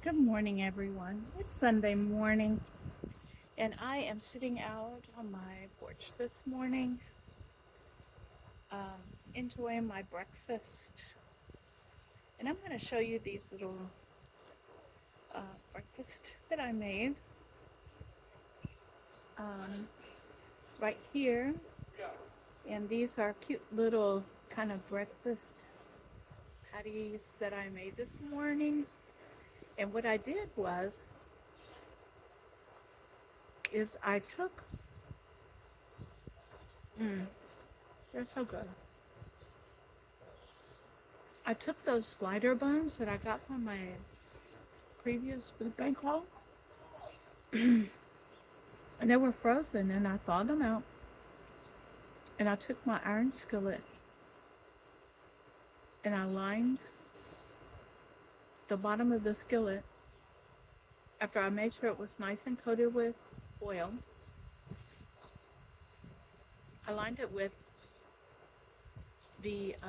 Good morning, everyone. It's Sunday morning, and I am sitting out on my porch this morning, enjoying my breakfast. And I'm going to show you these little breakfast that I made um, right here. And these are cute little kind of breakfast patties that I made this morning. And what I did is I took, mm, they're so good. I took those slider buns that I got from my previous food bank haul, and they were frozen, and I thawed them out, and I took my iron skillet and I lined the bottom of the skillet after I made sure it was nice and coated with oil. I lined it the uh,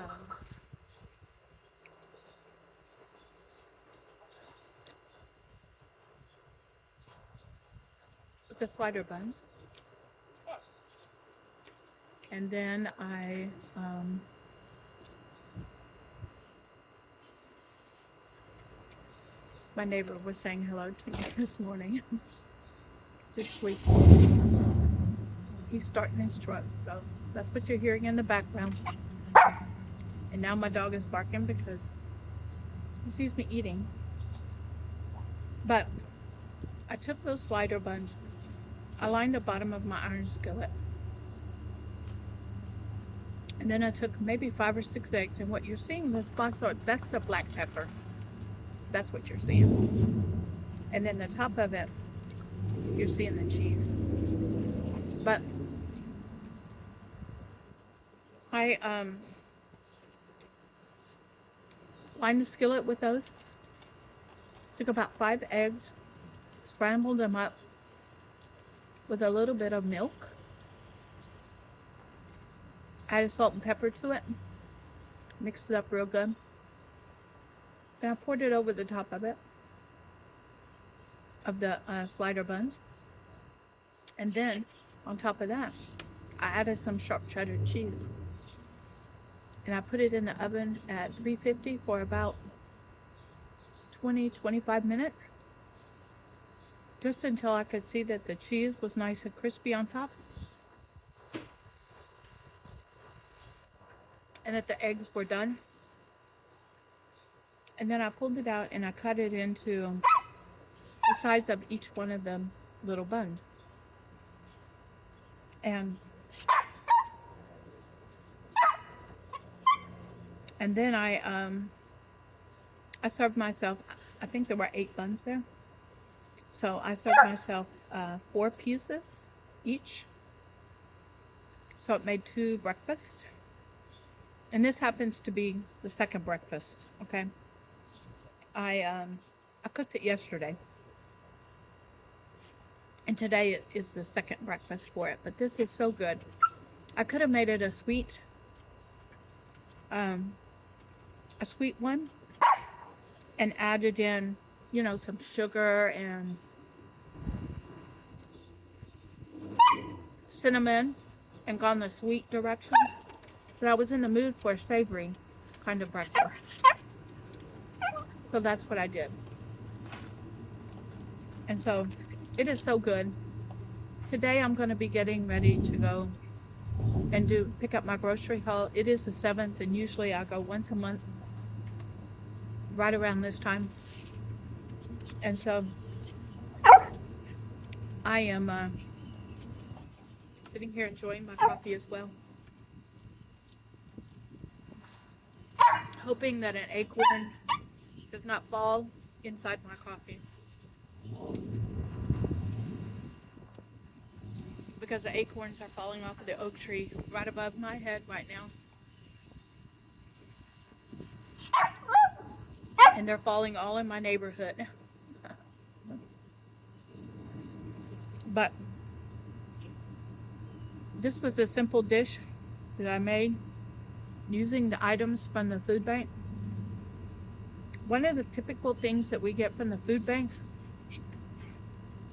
with the slider buns, and then my neighbor was saying hello to me this morning. Just sleep. He's starting his truck, so that's what you're hearing in the background. And now my dog is barking because he sees me eating. But I took those slider buns. I lined the bottom of my iron skillet. And then I took maybe 5 or 6 eggs. And what you're seeing, this box art, that's the black pepper. That's what you're seeing. And then the top of it, you're seeing the cheese. But I lined the skillet with those. Took about 5 eggs, scrambled them up with a little bit of milk. Added salt and pepper to it. Mixed it up real good. Then I poured it over the top of it, of the slider buns. And then, on top of that, I added some sharp cheddar cheese. And I put it in the oven at 350 for about 20-25 minutes. Just until I could see that the cheese was nice and crispy on top. And that the eggs were done. And then I pulled it out and I cut it into the size of each one of them little buns. And then I served myself, I think there were 8 buns there. So I served myself 4 pieces each. So it made 2 breakfasts. And this happens to be the second breakfast, okay? I cooked it yesterday. And today is the second breakfast for it. But this is so good. I could have made it a sweet one and added in, some sugar and cinnamon and gone the sweet direction. But I was in the mood for a savory kind of breakfast. So that's what I did. And so it is so good. Today I'm going to be getting ready to go and pick up my grocery haul. It is the 7th, and usually I go once a month right around this time. And so I am sitting here enjoying my coffee as well. Hoping that an acorn does not fall inside my coffee. Because the acorns are falling off of the oak tree right above my head right now. And they're falling all in my neighborhood. But this was a simple dish that I made using the items from the food bank. one of the typical things that we get from the food banks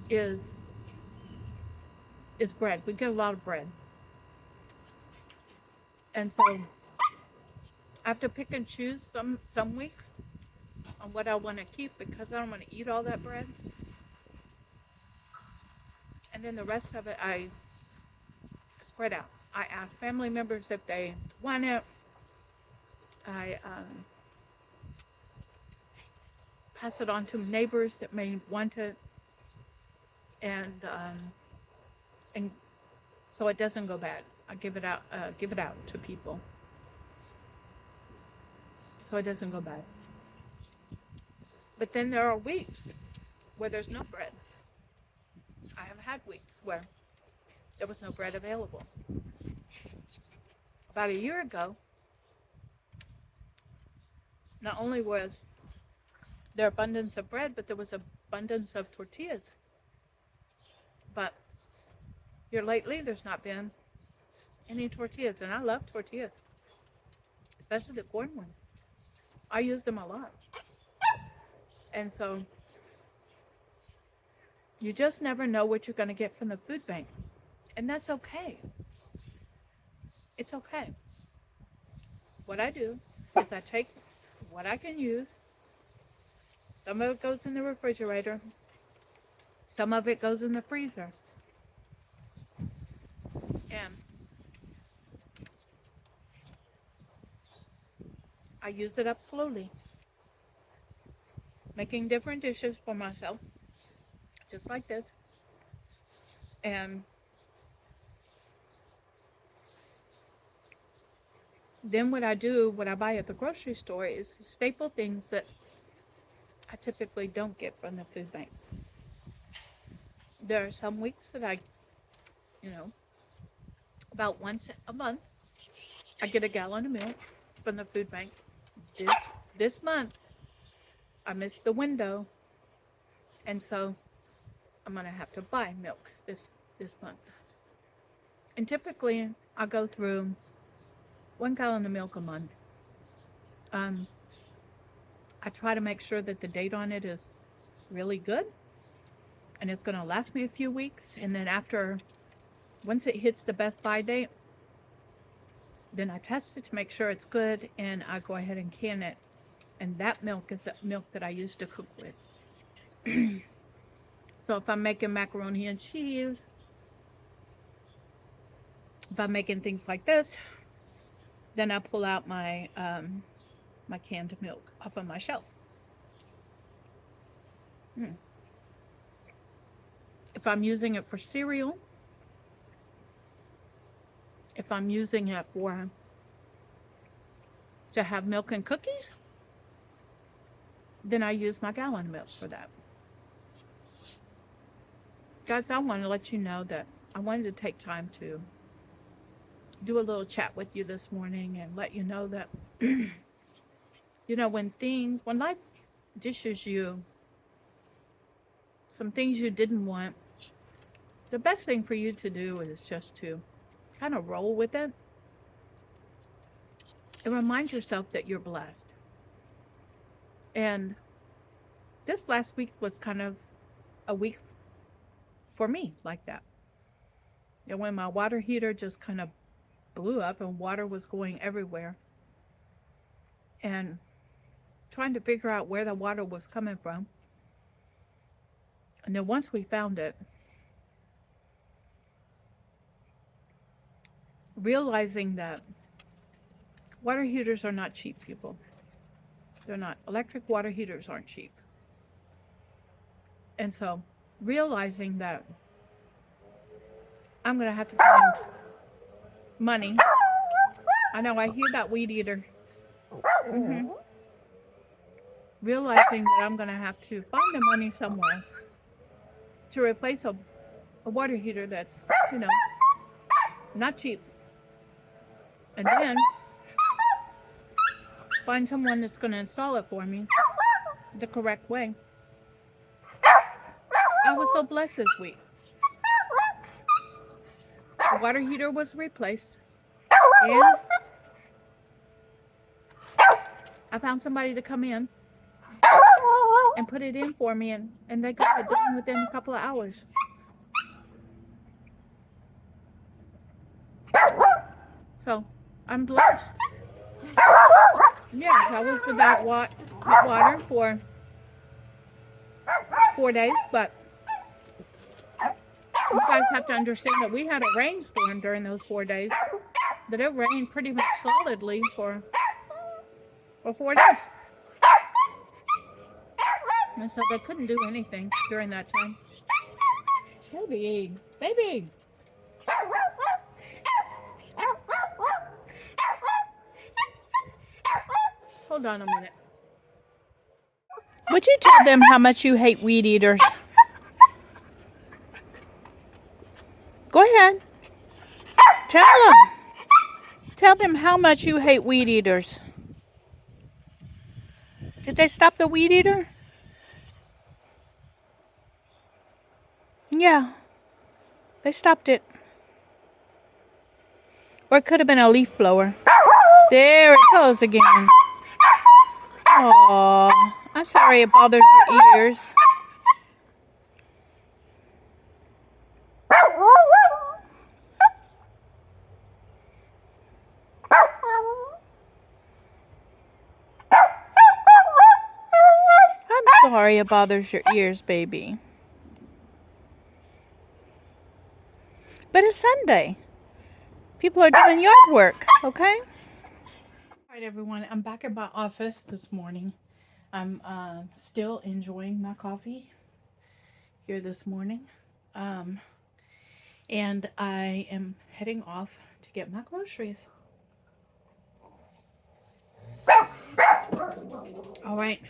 is bread. We get a lot of bread. And so I have to pick and choose some weeks on what I want to keep because I don't want to eat all that bread. And then the rest of it I spread out. I ask family members if they want it. I pass it on to neighbors that may want it, and so it doesn't go bad. I give it out to people, so it doesn't go bad. But then there are weeks where there's no bread. I have had weeks where there was no bread available. About a year ago, not only was there abundance of bread, but there was abundance of tortillas. But here lately, there's not been any tortillas, and I love tortillas, especially the corn ones. I use them a lot. And so you just never know what you're going to get from the food bank. And that's okay. It's okay. What I do is I take what I can use. Some of it goes in the refrigerator. Some of it goes in the freezer. And I use it up slowly, making different dishes for myself, just like this. And then what I buy at the grocery store is staple things that I typically don't get from the food bank. There are some weeks that about once a month, I get a gallon of milk from the food bank. This month, I missed the window, and so I'm gonna have to buy milk this month. And typically, I go through 1 gallon of milk a month. I try to make sure that the date on it is really good, and it's gonna last me a few weeks. And then once it hits the best by date, then I test it to make sure it's good, and I go ahead and can it. And that milk is the milk that I use to cook with. So if I'm making macaroni and cheese, if I'm making things like this, then I pull out my my canned milk off of my shelf. If I'm using it for cereal, if I'm using it to have milk and cookies, then I use my gallon of milk for that. Guys, I want to let you know that I wanted to take time to do a little chat with you this morning and let you know that, when life dishes you some things you didn't want, the best thing for you to do is just to kind of roll with it and remind yourself that you're blessed. And this last week was kind of a week for me like that. When my water heater just kind of blew up and water was going everywhere, and trying to figure out where the water was coming from. And then once we found it, realizing that water heaters are not cheap, people. They're not. Electric water heaters aren't cheap. And so realizing that I'm going to have to find money. I know, I hear that weed eater. Realizing that I'm going to have to find the money somewhere to replace a water heater that's, not cheap. And then find someone that's going to install it for me the correct way. I was so blessed this week. The water heater was replaced, and I found somebody to come in and put it in for me, and they got it done within a couple of hours. So I'm blessed. Yeah, I was without hot water for 4 days, but you guys have to understand that we had a rainstorm during those 4 days. That it rained pretty much solidly for 4 days. And so they couldn't do anything during that time. Baby, baby. Hold on a minute. Would you tell them how much you hate weed eaters? Go ahead. Tell them. Tell them how much you hate weed eaters. Did they stop the weed eater? Yeah. They stopped it. Or it could have been a leaf blower. There it goes again. Aww. I'm sorry it bothers your ears. I'm sorry it bothers your ears, baby. But it's Sunday. People are doing yard work, okay? All right, everyone. I'm back at my office this morning. I'm still enjoying my coffee here this morning. And I am heading off to get my groceries. All right.